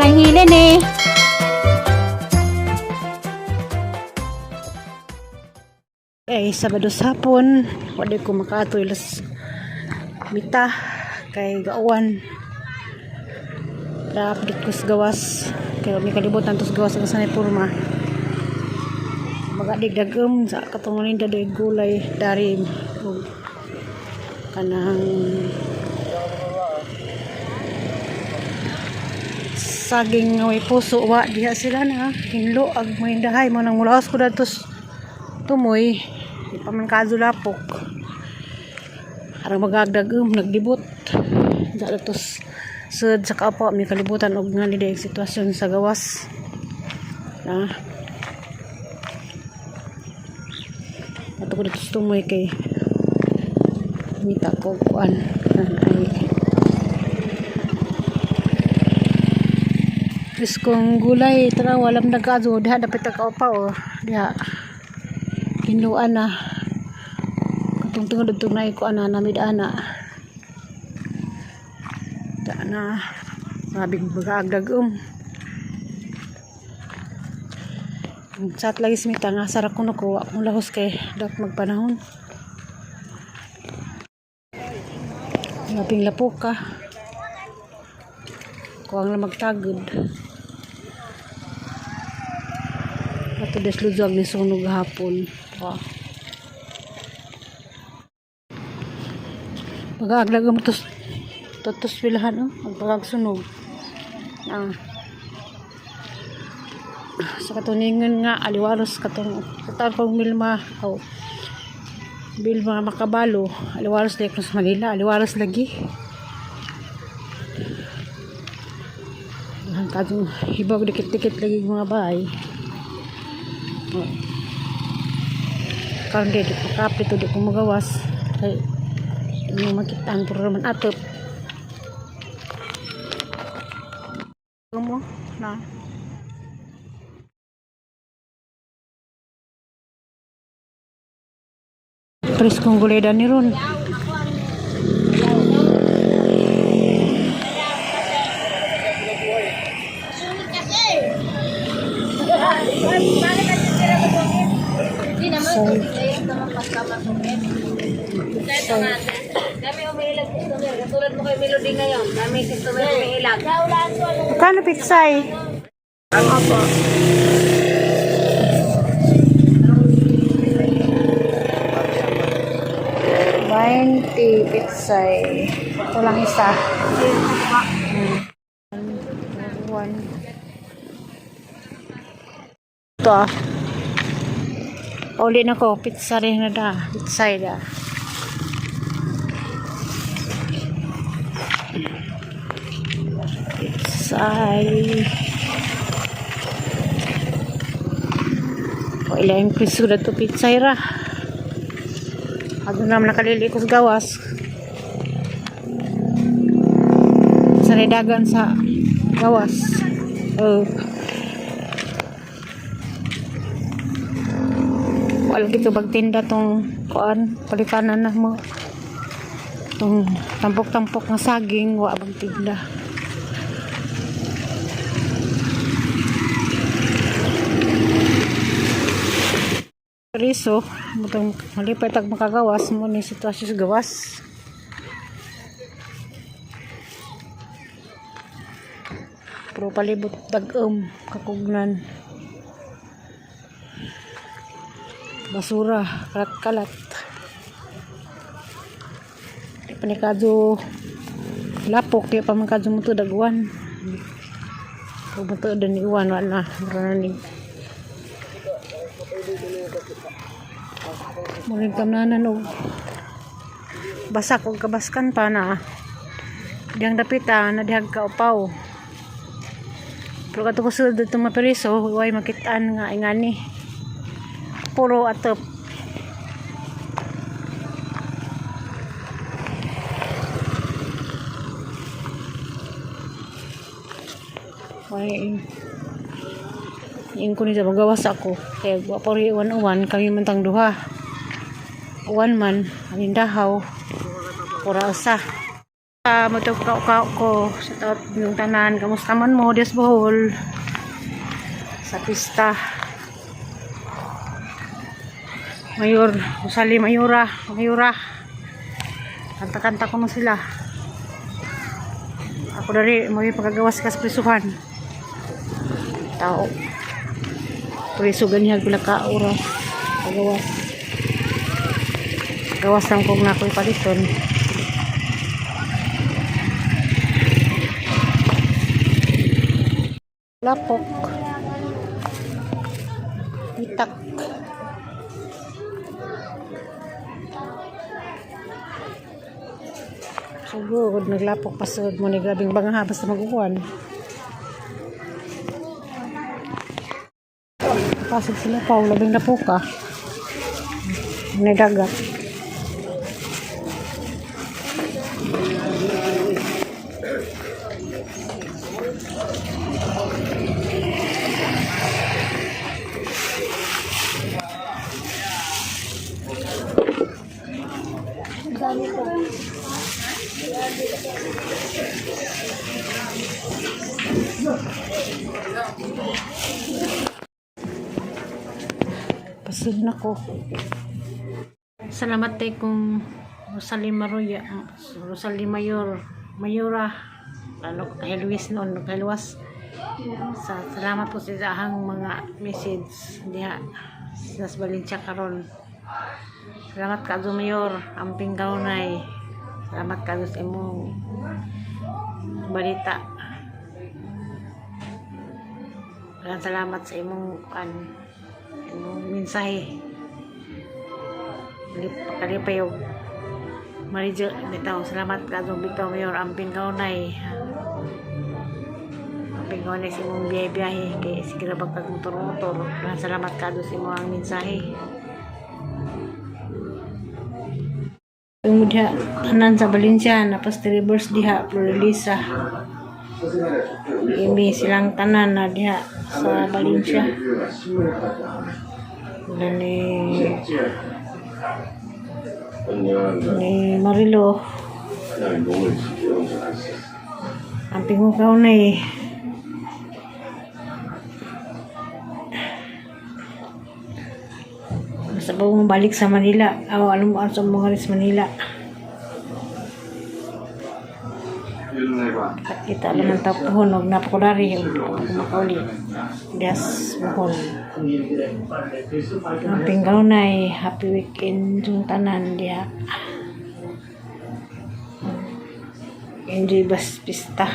lang hilin eh. Sabado sa hapon, wala ko makatoy las mita kay gaawan. Da-update ko sa gawas. Kaya may kalibutan to sa gawas sa sanay purma. Magadigdagam sa katungan ninda doy gulay dari kanang saging nga way puso wa diha sila na hinlo ag may dahay mo nang mulawas ko datos tumoy di pa man kadulapok arang magagdagam nagdibot datos sud sa kaapa may kalibutan og nga nila sitwasyon sa gawas na ato ko dito tumoy kay mita ko kuan ay kung gulay tara walang nagado diha dapat kaupa o diha kinuan na katungtungod dito na iko ana namid ana da na mabig bagagdagom chat lagi smita nga sarak ko nakuha kung lahos kay dapat magpanahon mabing lapuka kuwang lang magtagod ato desluzog ni sunog hapon pag-aaglag mo totos pilahan ang pag-agsunog sa katuningan nga aliwaros katong katong milma bilma makabalo aliwaros lagi sa Manila aliwaros lagi kadong hibag dikit-dikit lagi mga bahay karon di pakapit di ko magawas kay hindi makitaan puro man atop mo na preskong gulay dan ni ron Dami umiilag customer. Katulad mo kay Melody ngayon. Dami customer umiilag. kano pitsay? Ano po? 20 pitsay. Ito lang isa. One. Ito uli na ko. Pizza rin na da. Pitsay da. Pitsay. O ilang piso na ito pitsay ra. Ako naman nakalili ko sa gawas. Sa redagan sa gawas. Wala gito bagtinda tong kuan palikanan na mo. Tong tampok-tampok nga saging wa bagtinda. Riso, mutong malipay tag makagawas mo ni sitwasyon sa gawas. Pero palibot dag-om kakugnan. Basura, kalat-kalat. Di pa ni kadyo lapok, di pa man kadyo mo to dagwan. Kung mo to dan iwan, wala. Maranig. Muling kamnanan o basak o kabaskan pa na diyang dapita na dihag ka upaw pero kato ko sulod ito maperiso huwag makitaan nga ingani puro atop may yung ko nito magawas ako kaya wapori uwan-uwan kami mantang duha uwan man anindahaw pura usa ka, matog ka ko. Sa taot yung tanan, kamusta man mo, Diyos Bohol. Sa pista. Mayor, Usali, Mayura. Kanta-kanta ko mo sila. Ako dari, may pagagawas ka sa prisuhan. Tao. Priso ganyan, pila ka oras. Pagawas. Gawas lang kong nako'y paliton. Lapok. Itak. Sugod, naglapok pasod mo ni grabing bangha basta magukuhan. Pasod sila pa, labing na po ka. Nadagat. Pasod na ko. Salamat tayo kung Rosalie Maruya, Rosalie Mayura, ano, kay Luis noon, kay Luis. Salamat po sa ahang mga message diha sa Valencia karon. Salamat ka do Mayor, amping kaunay. Salamat ka sa imong balita. Salamat sa imong mensahe. Kalipayog Marijo bitaw, salamat ka do bitaw Mayor, amping kaunay. Amping kaunay sa imong biyahe kay sige ra bag motor. Salamat ka do sa imong mensahe. Yung diha tanan sa Valencia na Pastoribers diha Floralisa. Imi silang tanan na diha sa Valencia. Ni Marilo. Amping mo kaunay. Sabaw mo balik sa Manila. Alam mo sa mga rin sa Manila. At kita naman tapuhon. Huwag napakulari. Huwag kumakauli. Das mohon. Amping kaunay. Happy weekend yung tanan dia. Enjoy bas pista.